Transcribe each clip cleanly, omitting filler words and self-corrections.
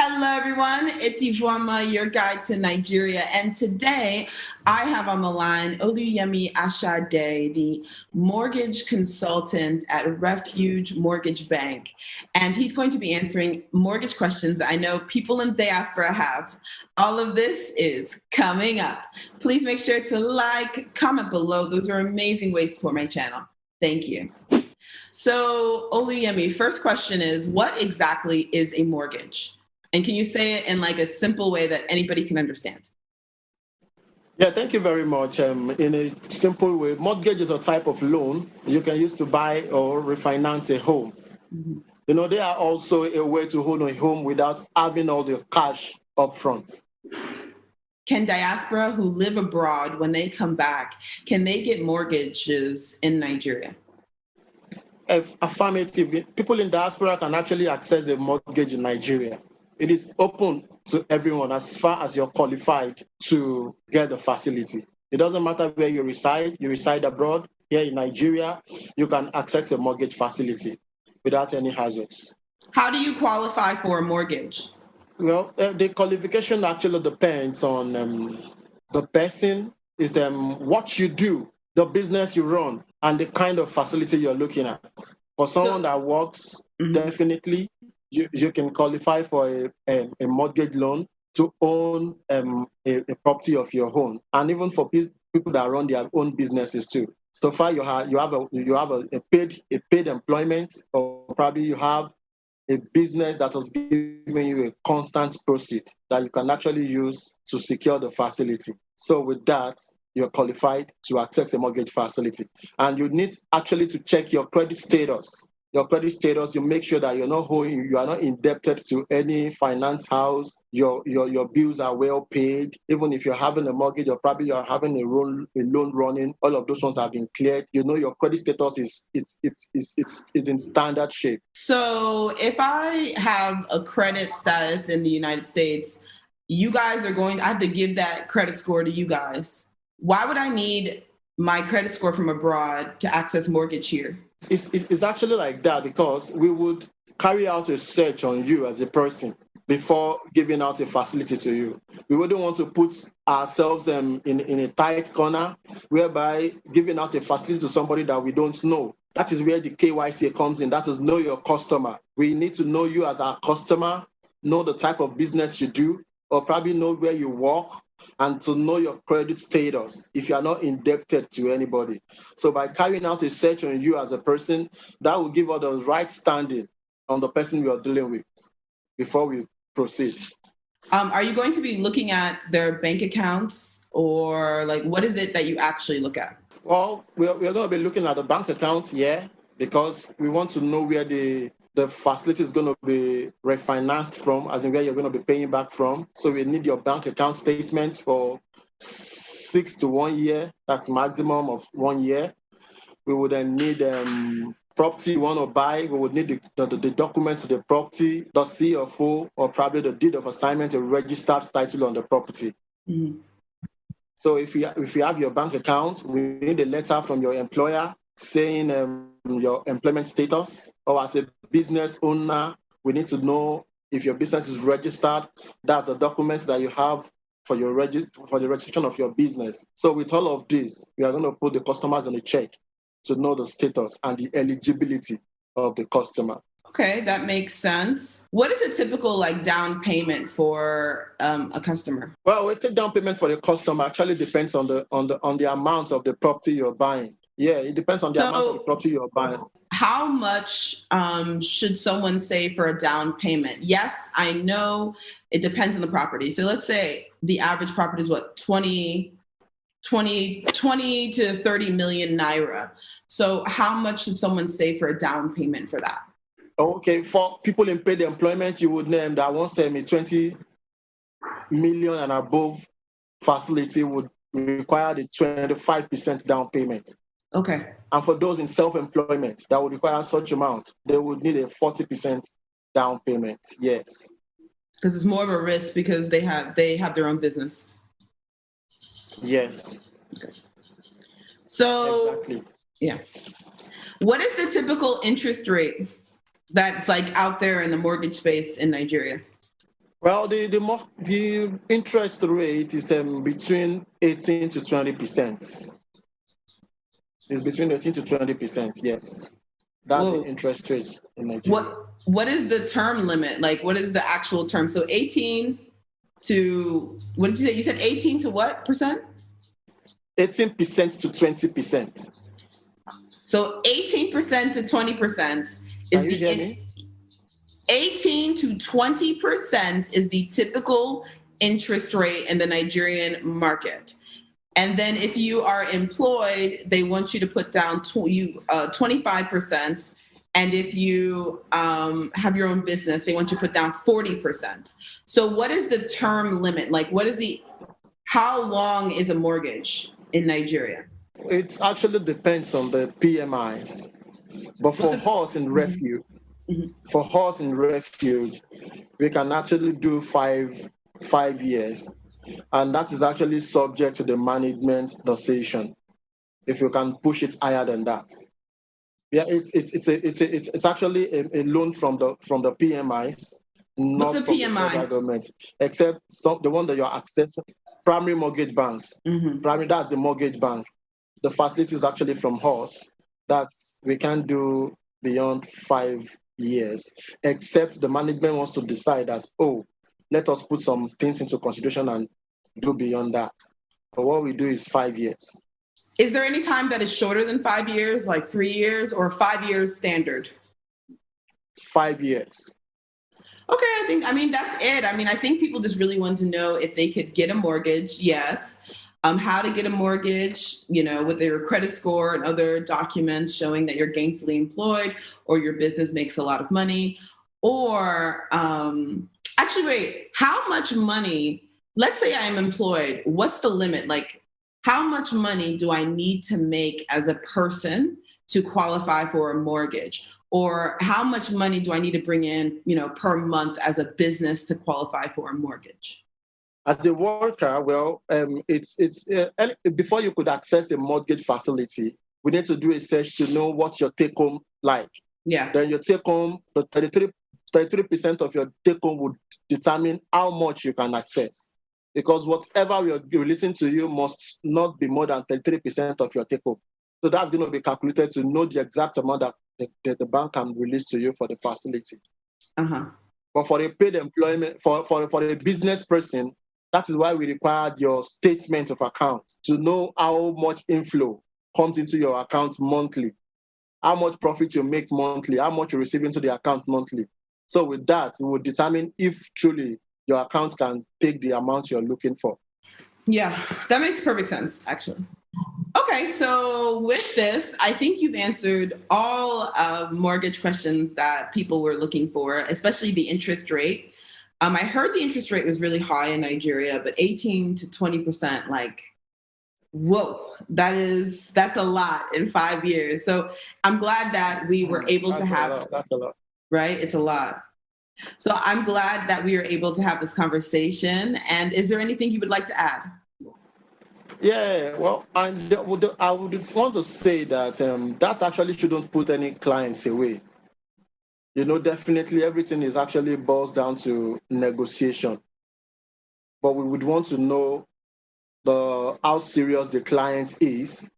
Hello, everyone. It's Iveoma, your guide to Nigeria. And today I have on the line Oluyemi Ashade, the mortgage consultant at Refuge Mortgage Bank. And he's going to be answering mortgage questions I know people in Diaspora have. All of this is coming up. Please make sure to like, comment below. Those are amazing ways to support my channel. Thank you. So, Oluyemi, first question is, what exactly is a mortgage? And can you say it in like a simple way that anybody can understand? Yeah, thank you very much. In a simple way, mortgage is a type of loan you can use to buy or refinance a home. Mm-hmm. You know, they are also a way to hold a home without having all the cash up front. Can diaspora who live abroad, when they come back, can they get mortgages in Nigeria? Affirmative. People in diaspora can actually access a mortgage in Nigeria. It is open to everyone as far as you're qualified to get the facility. It doesn't matter where you reside abroad, here in Nigeria, you can access a mortgage facility without any hazards. How do you qualify for a mortgage? Well, the qualification actually depends on the person, is what you do, the business you run, and the kind of facility you're looking at. For someone that works, definitely, you can qualify for a mortgage loan to own a property of your own, and even for people that run their own businesses too. So far, you have a paid employment, or probably you have a business that was giving you a constant proceed that you can actually use to secure the facility. So with that, you're qualified to access a mortgage facility, and you need actually to check your credit status. Your credit status, you make sure that you are not indebted to any finance house. Your bills are well paid. Even if you're having a mortgage or probably you're having a loan running, all of those ones have been cleared. You know your credit status is in standard shape. So if I have a credit status in the United States, I have to give that credit score to you guys. Why would I need my credit score from abroad to access mortgage here? It's actually like that because we would carry out a search on you as a person before giving out a facility to you. We wouldn't want to put ourselves in a tight corner whereby giving out a facility to somebody that we don't know. That is where the KYC comes in. That is know your customer. We need to know you as our customer, know the type of business you do, or probably know where you work, and to know your credit status if you are not indebted to anybody. So by carrying out a search on you as a person, that will give us the right standing on the person we are dealing with before we proceed. Are you going to be looking at their bank accounts, or like what is it that you actually look at? Well, we're going to be looking at the bank account, yeah, because we want to know where the facility is going to be refinanced from, as in where you're going to be paying back from. So we need your bank account statements for 6 to 1 year. That's maximum of 1 year. We would then need property you want to buy. We would need the documents of the property, the CFO, or probably the deed of assignment, a registered title on the property. Mm-hmm. So if you have your bank account, we need a letter from your employer saying your employment status, or as a business owner, we need to know if your business is registered. That's the documents that you have for the registration of your business. So with all of this, we are going to put the customers on a check to know the status and the eligibility of the customer. Okay, that makes sense. What is a typical down payment for a customer? Well, a down payment for the customer actually depends on the amount of the property you're buying. Yeah, it depends on the amount of the property you're buying. How much should someone save for a down payment? Yes, I know it depends on the property. So let's say the average property is what, 20 to 30 million naira. So how much should someone save for a down payment for that? Okay, for people in paid employment, you would name that 20 million and above facility would require the 25% down payment. Okay. And for those in self-employment that would require such amount, they would need a 40% down payment. Yes. Because it's more of a risk because they have their own business. Yes. Okay. So exactly. Yeah. What is the typical interest rate that's out there in the mortgage space in Nigeria? Well, the interest rate is between 18 to 20%. It's between 18 to 20%. Yes, that's the Whoa. interest rates in Nigeria. What is the term limit? Like, what is the actual term? So 18 to, what did you say? You said 18 to what percent? 18% to 20%. So 18% to 20% is Can you hear me? 18 to 20% is the typical interest rate in the Nigerian market. And then if you are employed, they want you to put down 25%. And if you have your own business, they want you to put down 40%. So what is the term limit? Like, how long is a mortgage in Nigeria? It actually depends on the PMIs. But for us in Refuge, we can actually do 5 years. And that is actually subject to the management decision. If you can push it higher than that. Yeah, it's actually a loan from the PMIs, What's not a from the PMI? federal government, except the one that you're accessing, primary mortgage banks. That's the mortgage bank. The facility is actually from us. We can't do beyond 5 years, except the management wants to decide that, let us put some things into consideration and do beyond that. But what we do is 5 years. Is there any time that is shorter than 5 years, like 3 years, or 5 years standard? 5 years. Okay, that's it. I think people just really want to know if they could get a mortgage, yes. How to get a mortgage, with their credit score and other documents showing that you're gainfully employed or your business makes a lot of money. Or actually, wait, how much money, let's say I am employed, what's the limit? Like, how much money do I need to make as a person to qualify for a mortgage? Or how much money do I need to bring in, per month as a business to qualify for a mortgage? As a worker, well, it's before you could access a mortgage facility, we need to do a search to know what's your take home like. Yeah. Then your take home, the 33% of your take home would determine how much you can access. Because whatever we are releasing to you must not be more than 33% of your take home. So that's going to be calculated to know the exact amount that the bank can release to you for the facility. But for a paid employment, for a business person, that is why we required your statement of account to know how much inflow comes into your account monthly, how much profit you make monthly, how much you receive into the account monthly. So with that, we will determine if truly your account can take the amount you're looking for. Yeah, that makes perfect sense, actually. Okay, so with this, I think you've answered all mortgage questions that people were looking for, especially the interest rate. I heard the interest rate was really high in Nigeria, but 18 to 20%, like, whoa, that's a lot in 5 years. So I'm glad that we were able to have. That's a lot. Right? It's a lot. So I'm glad that we were able to have this conversation. And is there anything you would like to add? Yeah, well, I would want to say that that actually shouldn't put any clients away. Definitely everything is actually boils down to negotiation. But we would want to know how serious the client is.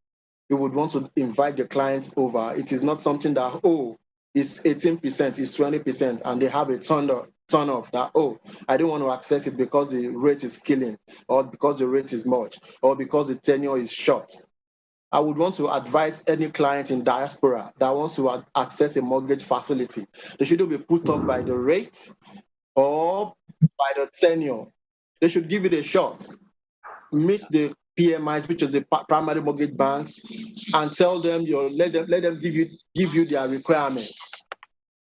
We would want to invite the client over. It is not something that, it's 18%, it's 20%, and they have a turn off that, I don't want to access it because the rate is killing, or because the rate is much, or because the tenure is short. I would want to advise any client in diaspora that wants to access a mortgage facility. They shouldn't be put off by the rate or by the tenure. They should give it a shot. Meet the PMIs, which is the primary mortgage banks, and tell them let them give you their requirements,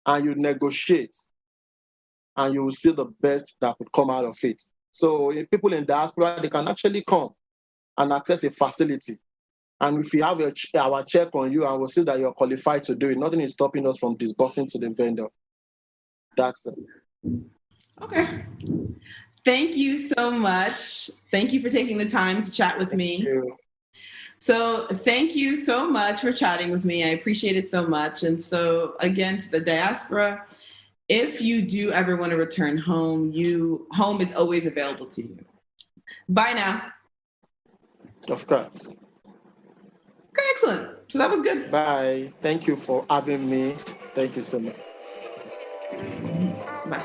and you negotiate, and you will see the best that could come out of it. So if people in diaspora, they can actually come and access a facility. And if we have our check on you and we'll see that you're qualified to do it, nothing is stopping us from disbursing to the vendor. That's it. Okay. Thank you so much. Thank you for taking the time to chat with me. Thank you. So thank you so much for chatting with me. I appreciate it so much. And so again, to the diaspora, if you do ever want to return home, home is always available to you. Bye now. Of course. Okay, excellent. So that was good. Bye. Thank you for having me. Thank you so much. Bye.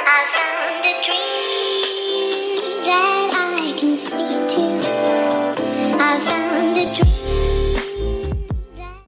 I found a dream that I can speak to.